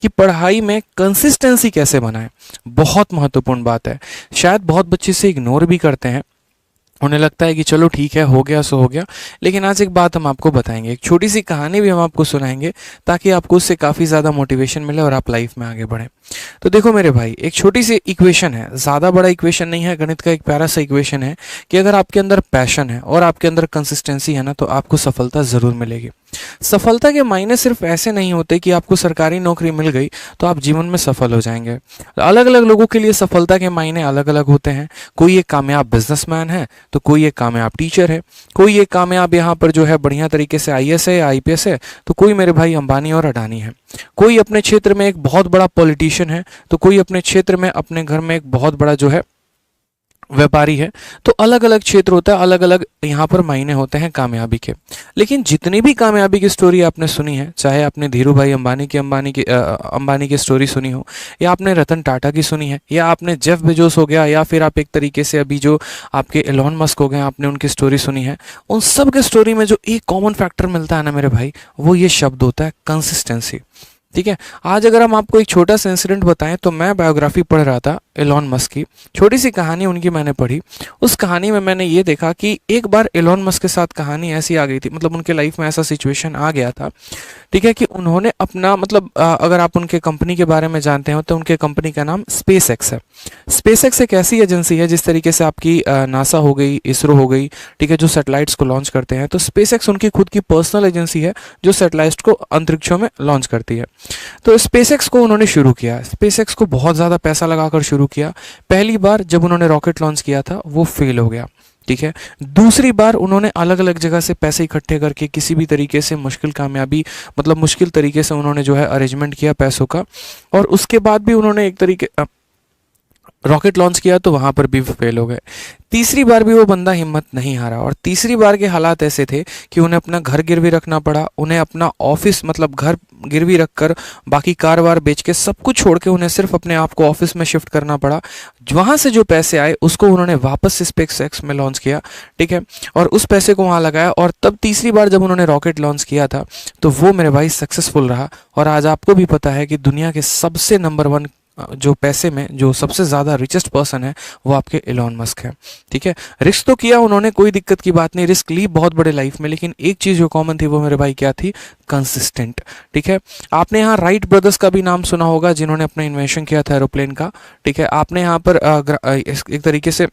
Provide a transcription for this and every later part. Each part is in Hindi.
कि पढ़ाई में कंसिस्टेंसी कैसे बनाएं। बहुत महत्वपूर्ण बात है, शायद बहुत बच्चे से इग्नोर भी करते हैं, उन्हें लगता है कि चलो ठीक है, हो गया सो हो गया। लेकिन आज एक बात हम आपको बताएंगे, एक छोटी सी कहानी भी हम आपको सुनाएंगे ताकि आपको उससे काफ़ी ज़्यादा मोटिवेशन मिले और आप लाइफ में आगे बढ़ें। तो देखो मेरे भाई, एक छोटी सी इक्वेशन है, ज़्यादा बड़ा इक्वेशन नहीं है, गणित का एक प्यारा सा इक्वेशन है कि अगर आपके अंदर पैशन है और आपके अंदर कंसिस्टेंसी है ना, तो आपको सफलता ज़रूर मिलेगी। सफलता के मायने सिर्फ ऐसे नहीं होते कि आपको सरकारी नौकरी मिल गई तो आप जीवन में सफल हो जाएंगे। अलग अलग लोगों के लिए सफलता के मायने अलग अलग होते हैं। कोई एक कामयाब बिजनेसमैन है, तो कोई एक कामयाब टीचर है, कोई एक कामयाब यहाँ पर जो है बढ़िया तरीके से आईएएस है या आईपीएस है, तो कोई मेरे भाई अंबानी और अडानी है। कोई अपने क्षेत्र में एक बहुत बड़ा पॉलिटिशियन है, तो कोई अपने क्षेत्र में अपने घर में एक बहुत बड़ा जो है व्यापारी है। तो अलग अलग क्षेत्र होता है, अलग अलग यहाँ पर मायने होते हैं कामयाबी के। लेकिन जितनी भी कामयाबी की स्टोरी आपने सुनी है, चाहे आपने धीरू भाई अंबानी की स्टोरी सुनी हो, या आपने रतन टाटा की सुनी है, या आपने जेफ बेजोस हो गया, या फिर आप एक तरीके से अभी जो आपके एलोन मस्क हो गए आपने उनकी स्टोरी सुनी है, उन सब के स्टोरी में जो एक कॉमन फैक्टर मिलता है ना मेरे भाई, वो ये शब्द होता है कंसिस्टेंसी। ठीक है, आज अगर हम आपको एक छोटा सा इंसिडेंट बताएं, तो मैं बायोग्राफी पढ़ रहा था एलॉन मस्क की, छोटी सी कहानी उनकी मैंने पढ़ी। उस कहानी में मैंने ये देखा कि एक बार एलॉन मस्क के साथ कहानी ऐसी आ गई थी, मतलब उनके लाइफ में ऐसा सिचुएशन आ गया था, ठीक है, कि उन्होंने अपना मतलब अगर आप उनके कंपनी के बारे में जानते हो तो उनके कंपनी का नाम स्पेस एक्स है। स्पेस एक्स एक ऐसी एजेंसी है जिस तरीके से आपकी नासा हो गई, इसरो हो गई, ठीक है, जो सैटेलाइट्स को लॉन्च करते हैं, तो स्पेस एक्स उनकी खुद की पर्सनल एजेंसी है जो सैटेलाइट्स को अंतरिक्षों में लॉन्च करती है। तो स्पेसएक्स को उन्होंने शुरू किया, स्पेसएक्स को बहुत ज़्यादा पैसा लगाकर शुरू किया। पहली बार जब उन्होंने रॉकेट लॉन्च किया था वो फेल हो गया, ठीक है। दूसरी बार उन्होंने अलग अलग जगह से पैसे इकट्ठे करके किसी भी तरीके से मुश्किल तरीके से उन्होंने जो है अरेंजमेंट किया पैसों का, और उसके बाद भी उन्होंने एक तरीके रॉकेट लॉन्च किया तो वहां पर भी फेल हो गए। तीसरी बार भी वो बंदा हिम्मत नहीं हारा, और तीसरी बार के हालात ऐसे थे कि उन्हें अपना घर गिरवी रखना पड़ा, उन्हें अपना ऑफिस मतलब घर गिरवी रखकर बाकी कार बेच के सब कुछ छोड़ के उन्हें सिर्फ अपने आप को ऑफिस में शिफ्ट करना पड़ा। वहां से जो पैसे आए उसको उन्होंने वापस स्पेसएक्स में लॉन्च किया, ठीक है, और उस पैसे को वहां लगाया, और तब तीसरी बार जब उन्होंने रॉकेट लॉन्च किया था तो वो मेरे भाई सक्सेसफुल रहा। और आज आपको भी पता है कि दुनिया के सबसे नंबर 1 जो पैसे में जो सबसे ज़्यादा रिचेस्ट पर्सन है वो आपके एलॉन मस्क है, ठीक है। रिस्क तो किया उन्होंने, कोई दिक्कत की बात नहीं, रिस्क ली बहुत बड़े लाइफ में, लेकिन एक चीज़ जो कॉमन थी वो मेरे भाई क्या थी, कंसिस्टेंट, ठीक है। आपने यहाँ राइट ब्रदर्स का भी नाम सुना होगा जिन्होंने अपना इन्वेंशन किया था एरोप्लेन का, ठीक है। आपने यहाँ पर एक तरीके से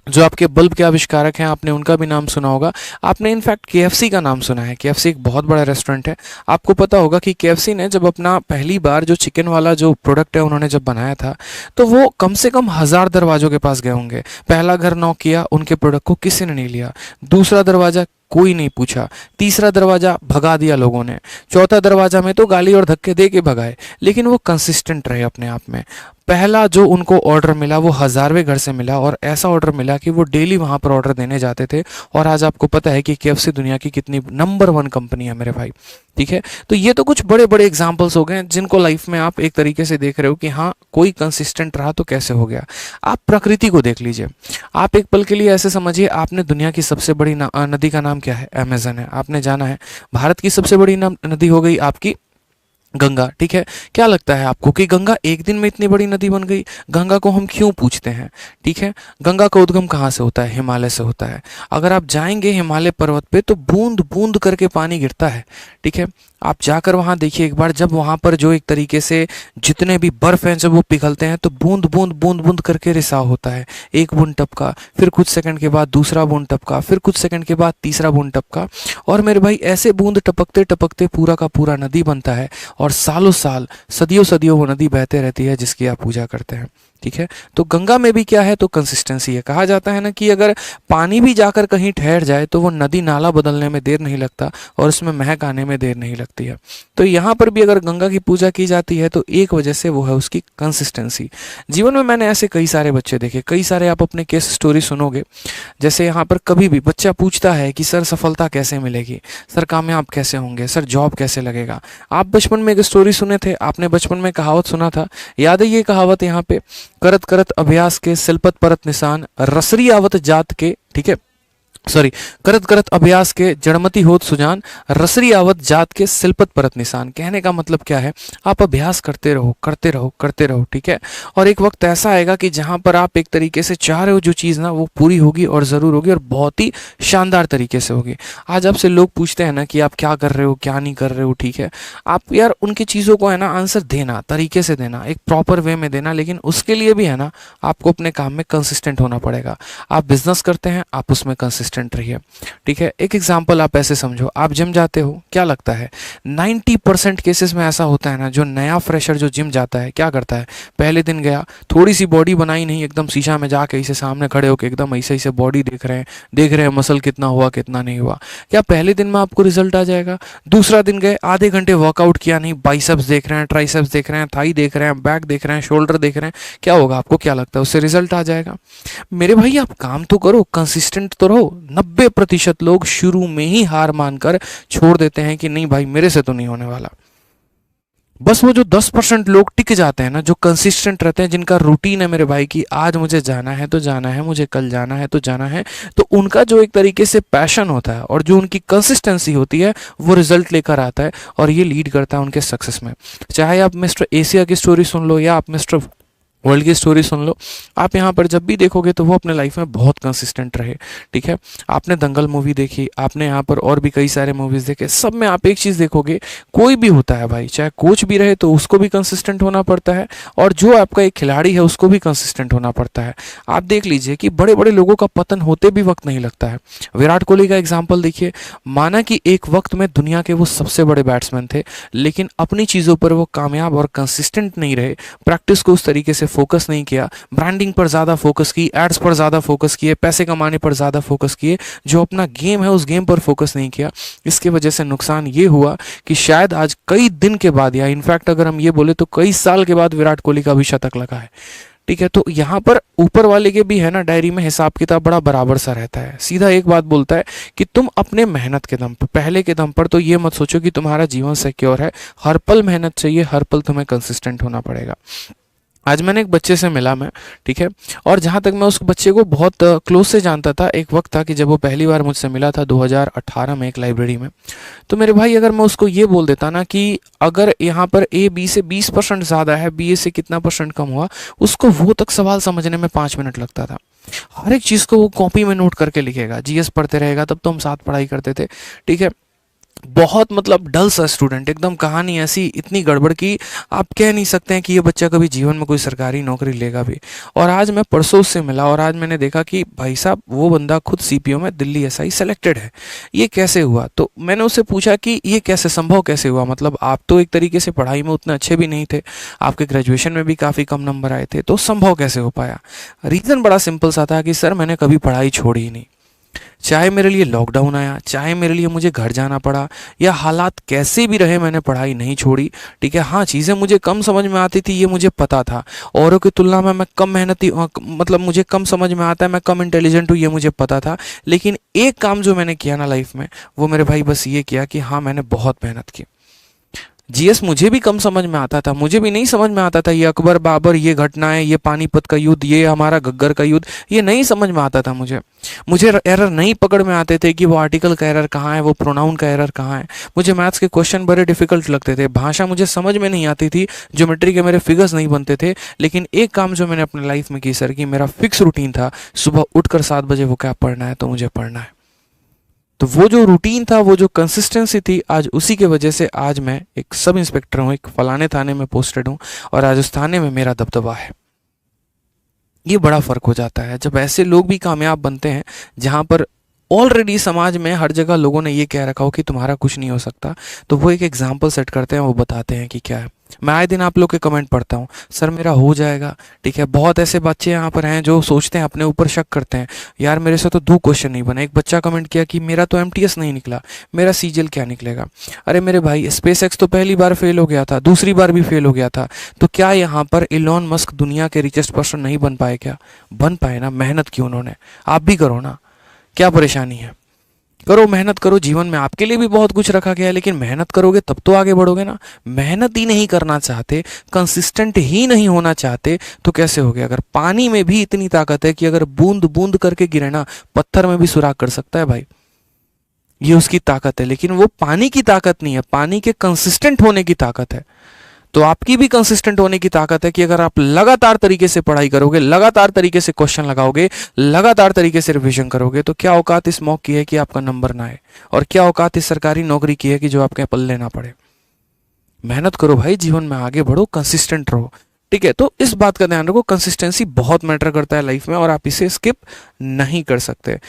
जो आपके बल्ब के आविष्कारक हैं आपने उनका भी नाम सुना होगा। आपने इनफैक्ट केएफसी का नाम सुना है, केएफसी एक बहुत बड़ा रेस्टोरेंट है। आपको पता होगा कि केएफसी ने जब अपना पहली बार जो चिकन वाला जो प्रोडक्ट है उन्होंने जब बनाया था तो वो कम से कम 1000 दरवाजों के पास गए होंगे। पहला घर नॉक किया, उनके प्रोडक्ट को किसी ने नहीं लिया। दूसरा दरवाजा कोई नहीं पूछा, तीसरा दरवाजा भगा दिया लोगों ने, चौथा दरवाजा में तो गाली और धक्के दे के भगाए, लेकिन वो कंसिस्टेंट रहे अपने आप में। पहला जो उनको ऑर्डर मिला वो 1000वें घर से मिला, और ऐसा ऑर्डर मिला कि वो डेली वहां पर ऑर्डर देने जाते थे। और आज आपको पता है कि केएफसी दुनिया की कितनी नंबर 1 कंपनी है मेरे भाई, ठीक है। तो ये तो कुछ बड़े बड़े एग्जाम्पल्स हो गए जिनको लाइफ में आप एक तरीके से देख रहे हो कि हाँ कोई कंसिस्टेंट रहा तो कैसे हो गया। आप प्रकृति को देख लीजिए, आप एक पल के लिए ऐसे समझिए, आपने दुनिया की सबसे बड़ी नदी का नाम क्या है, अमेजन है, आपने जाना है। भारत की सबसे बड़ी नदी हो गई आपकी गंगा, ठीक है। क्या लगता है आपको कि गंगा एक दिन में इतनी बड़ी नदी बन गई? गंगा को हम क्यों पूछते हैं, ठीक है। गंगा का उद्गम कहाँ से होता है? हिमालय से होता है। अगर आप जाएंगे हिमालय पर्वत पे तो बूंद बूंद करके पानी गिरता है, ठीक है। आप जाकर वहां देखिए एक बार, जब वहां पर जो एक तरीके से जितने भी बर्फ हैं जब वो पिघलते हैं तो बूंद बूंद करके रिसाव होता है। एक बूंद टपका, फिर कुछ सेकंड के बाद दूसरा बूंद टपका, फिर कुछ सेकंड के बाद तीसरा बूंद टपका, और मेरे भाई ऐसे बूंद टपकते टपकते पूरा का पूरा नदी बनता है, और सालों साल सदियों सदियों वो नदी बहते रहती है जिसकी आप पूजा करते हैं, ठीक है। तो गंगा में भी क्या है, तो कंसिस्टेंसी है। कहा जाता है ना कि अगर पानी भी जाकर कहीं ठहर जाए तो वो नदी नाला बदलने में देर नहीं लगता और उसमें महक आने में देर नहीं लगती है। तो यहाँ पर भी अगर गंगा की पूजा की जाती है तो एक वजह से वो है उसकी कंसिस्टेंसी। जीवन में मैंने ऐसे कई सारे बच्चे देखे, कई सारे आप अपने केस स्टोरी सुनोगे। जैसे यहाँ पर कभी भी बच्चा पूछता है कि सर सफलता कैसे मिलेगी, सर कामयाब कैसे होंगे, सर जॉब कैसे लगेगा। आप बचपन में एक स्टोरी सुने थे, आपने बचपन में कहावत सुना था, याद है ये कहावत यहाँ पे, करत करत अभ्यास के सिलपत परत निशान, रसरी आवत जात के, ठीक है। सॉरी, करत करत अभ्यास के जड़मति होत सुजान, रसरी आवत जात के सिलपत परत निशान। कहने का मतलब क्या है, आप अभ्यास करते रहो करते रहो करते रहो, ठीक है। और एक वक्त ऐसा आएगा कि जहां पर आप एक तरीके से चाह रहे हो जो चीज़ ना, वो पूरी होगी और ज़रूर होगी और बहुत ही शानदार तरीके से होगी। आज आपसे लोग पूछते हैं ना कि आप क्या कर रहे हो क्या नहीं कर रहे हो, ठीक है। आप यार उनकी चीज़ों को है ना आंसर देना, तरीके से देना, एक प्रॉपर वे में देना, लेकिन उसके लिए भी है ना आपको अपने काम में कंसिस्टेंट होना पड़ेगा। आप बिजनेस करते हैं, आप उसमें कंसिस्टेंट रहिए, ठीक है। एक एग्जांपल आप ऐसे समझो, आप जिम जाते हो, क्या लगता है 90% केसेस में ऐसा होता है ना, जो नया फ्रेशर जो जिम जाता है क्या करता है, पहले दिन गया, थोड़ी सी बॉडी बनाई नहीं, एकदम शीशा में जाके इसे सामने खड़े होकर एकदम ऐसे ऐसे बॉडी देख रहे हैं मसल कितना हुआ कितना नहीं हुआ। क्या पहले दिन में आपको रिजल्ट आ जाएगा? दूसरा दिन गए, आधे घंटे वर्कआउट किया नहीं, बाइसेप्स देख रहे हैं, ट्राइसेप्स देख रहे हैं, थाई देख रहे हैं, बैक देख रहे हैं, शोल्डर देख रहे हैं, क्या होगा? आपको क्या लगता है उससे रिजल्ट आ जाएगा? मेरे भाई आप काम तो करो, कंसिस्टेंट तो रहो। 90% लोग शुरू में ही हार मानकर छोड़ देते हैं कि नहीं भाई मेरे से तो नहीं होने वाला। बस वो जो 10% लोग टिक जाते हैं ना, जो कंसिस्टेंट रहते हैं, जिनका रूटीन है मेरे भाई कि आज मुझे जाना है तो जाना है, मुझे कल जाना है तो जाना है, तो उनका जो एक तरीके से पैशन होता है और जो उनकी कंसिस्टेंसी होती है वो रिजल्ट लेकर आता है और ये लीड करता है उनके सक्सेस में। चाहे आप मिस्टर एशिया की स्टोरी सुन लो या आप मिस्टर वर्ल्ड की स्टोरी सुन लो, आप यहाँ पर जब भी देखोगे तो वो अपने लाइफ में बहुत कंसिस्टेंट रहे, ठीक है। आपने दंगल मूवी देखी, आपने यहाँ पर और भी कई सारे मूवीज देखे, सब में आप एक चीज़ देखोगे, कोई भी होता है भाई, चाहे कोच भी रहे तो उसको भी कंसिस्टेंट होना पड़ता है और जो आपका एक खिलाड़ी है उसको भी कंसिस्टेंट होना पड़ता है। आप देख लीजिए कि बड़े बड़े लोगों का पतन होते भी वक्त नहीं लगता है। विराट कोहली का एग्जाम्पल देखिए, माना कि एक वक्त में दुनिया के वो सबसे बड़े बैट्समैन थे, लेकिन अपनी चीज़ों पर वो कामयाब और कंसिस्टेंट नहीं रहे, प्रैक्टिस को उस तरीके से फोकस नहीं किया, ब्रांडिंग पर ज़्यादा फोकस की, एड्स पर ज़्यादा फोकस किए, पैसे कमाने पर ज़्यादा फोकस किए, जो अपना गेम है उस गेम पर फोकस नहीं किया। इसके वजह से नुकसान ये हुआ कि शायद आज कई दिन के बाद या इनफैक्ट अगर हम ये बोले तो कई साल के बाद विराट कोहली का भी शतक लगा है, ठीक है। तो यहाँ पर ऊपर वाले के भी है ना डायरी में हिसाब किताब बड़ा बराबर सा रहता है। सीधा एक बात बोलता है कि तुम अपने मेहनत के दम पर, पहले के दम पर तो ये मत सोचो कि तुम्हारा जीवन सिक्योर है, हर पल मेहनत चाहिए, हर पल तुम्हें कंसिस्टेंट होना पड़ेगा। आज मैंने एक बच्चे से मिला मैं, ठीक है, और जहाँ तक मैं उस बच्चे को बहुत क्लोज से जानता था, एक वक्त था कि जब वो पहली बार मुझसे मिला था 2018 में एक लाइब्रेरी में। तो मेरे भाई अगर मैं उसको ये बोल देता ना कि अगर यहाँ पर ए बी से 20% ज़्यादा है, बी ए से कितना परसेंट कम हुआ, उसको वो तक सवाल समझने में 5 मिनट लगता था। हर एक चीज़ को वो कॉपी में नोट करके लिखेगा, जीएस पढ़ते रहेगा, तब तो हम साथ पढ़ाई करते थे, ठीक है। बहुत मतलब डल सा स्टूडेंट, एकदम कहानी ऐसी इतनी गड़बड़ की आप कह नहीं सकते हैं कि ये बच्चा कभी जीवन में कोई सरकारी नौकरी लेगा भी। और आज मैं परसों उससे मिला और आज मैंने देखा कि भाई साहब वो बंदा खुद सीपीओ में दिल्ली एसआई सेलेक्टेड है। ये कैसे हुआ? तो मैंने उससे पूछा कि ये कैसे संभव कैसे हुआ, मतलब आप तो एक तरीके से पढ़ाई में उतने अच्छे भी नहीं थे, आपके ग्रेजुएशन में भी काफ़ी कम नंबर आए थे, तो संभव कैसे हो पाया? रीज़न बड़ा सिंपल सा था कि सर मैंने कभी पढ़ाई छोड़ी ही नहीं। चाहे मेरे लिए लॉकडाउन आया, चाहे मेरे लिए मुझे घर जाना पड़ा, या हालात कैसे भी रहे, मैंने पढ़ाई नहीं छोड़ी, ठीक है। हाँ, चीज़ें मुझे कम समझ में आती थी, ये मुझे पता था। औरों की तुलना में मैं कम मेहनती, मतलब मुझे कम समझ में आता है, मैं कम इंटेलिजेंट हूँ, ये मुझे पता था। लेकिन एक काम जो मैंने किया ना लाइफ में, वो मेरे भाई बस ये किया कि हाँ मैंने बहुत मेहनत की। जीएस मुझे भी कम समझ में आता था, मुझे भी नहीं समझ में आता था ये अकबर बाबर, ये घटनाएं, ये पानीपत का युद्ध, ये हमारा घग्गर का युद्ध, ये नहीं समझ में आता था मुझे एरर नहीं पकड़ में आते थे कि वो आर्टिकल का एरर कहाँ है, वो प्रोनाउन का एरर कहाँ है। मुझे मैथ्स के क्वेश्चन बड़े डिफिकल्ट लगते थे, भाषा मुझे समझ में नहीं आती थी, ज्योमेट्री के मेरे फिगर्स नहीं बनते थे। लेकिन एक काम जो मैंने अपने लाइफ में की सर, कि मेरा फिक्स रूटीन था, सुबह उठकर 7 बजे वो क्या पढ़ना है तो मुझे पढ़ना है। तो वो जो रूटीन था, वो जो कंसिस्टेंसी थी, आज उसी के वजह से आज मैं एक सब इंस्पेक्टर हूँ, एक फलाने थाने में पोस्टेड हूँ और आज उस थाने में मेरा दबदबा है। ये बड़ा फर्क हो जाता है जब ऐसे लोग भी कामयाब बनते हैं, जहाँ पर ऑलरेडी समाज में हर जगह लोगों ने ये कह रखा हो कि तुम्हारा कुछ नहीं हो सकता, तो वो एक एग्जाम्पल सेट करते हैं, वो बताते हैं कि क्या है। मैं आए दिन आप लोग के कमेंट पढ़ता हूँ, सर मेरा हो जाएगा, ठीक है। बहुत ऐसे बच्चे यहाँ पर हैं जो सोचते हैं, अपने ऊपर शक करते हैं, यार मेरे से तो 2 क्वेश्चन नहीं बने। एक बच्चा कमेंट किया कि मेरा तो एमटीएस नहीं निकला, मेरा सीजीएल क्या निकलेगा? अरे मेरे भाई, स्पेस एक्स तो पहली बार फेल हो गया था, दूसरी बार भी फेल हो गया था, तो क्या यहाँ पर इलॉन मस्क दुनिया के रिचेस्ट पर्सन नहीं बन पाए? क्या बन पाए ना, मेहनत की उन्होंने, आप भी करो ना, क्या परेशानी है? करो, मेहनत करो, जीवन में आपके लिए भी बहुत कुछ रखा गया है, लेकिन मेहनत करोगे तब तो आगे बढ़ोगे ना। मेहनत ही नहीं करना चाहते, कंसिस्टेंट ही नहीं होना चाहते, तो कैसे होगे? अगर पानी में भी इतनी ताकत है कि अगर बूंद बूंद करके गिरे ना, पत्थर में भी सुराख कर सकता है भाई, ये उसकी ताकत है। लेकिन वो पानी की ताकत नहीं है, पानी के कंसिस्टेंट होने की ताकत है। तो आपकी भी कंसिस्टेंट होने की ताकत है कि अगर आप लगातार तरीके से पढ़ाई करोगे, लगातार तरीके से क्वेश्चन लगाओगे, लगातार तरीके से रिवीजन करोगे, तो क्या औकात इस मॉक की है कि आपका नंबर ना आए, और क्या औकात इस सरकारी नौकरी की है कि जो आपके पल्ले ना पड़े। मेहनत करो भाई, जीवन में आगे बढ़ो, कंसिस्टेंट रहो। ठीक है, तो इस बात का ध्यान रखो, कंसिस्टेंसी बहुत मैटर करता है लाइफ में, और आप इसे स्किप नहीं कर सकते।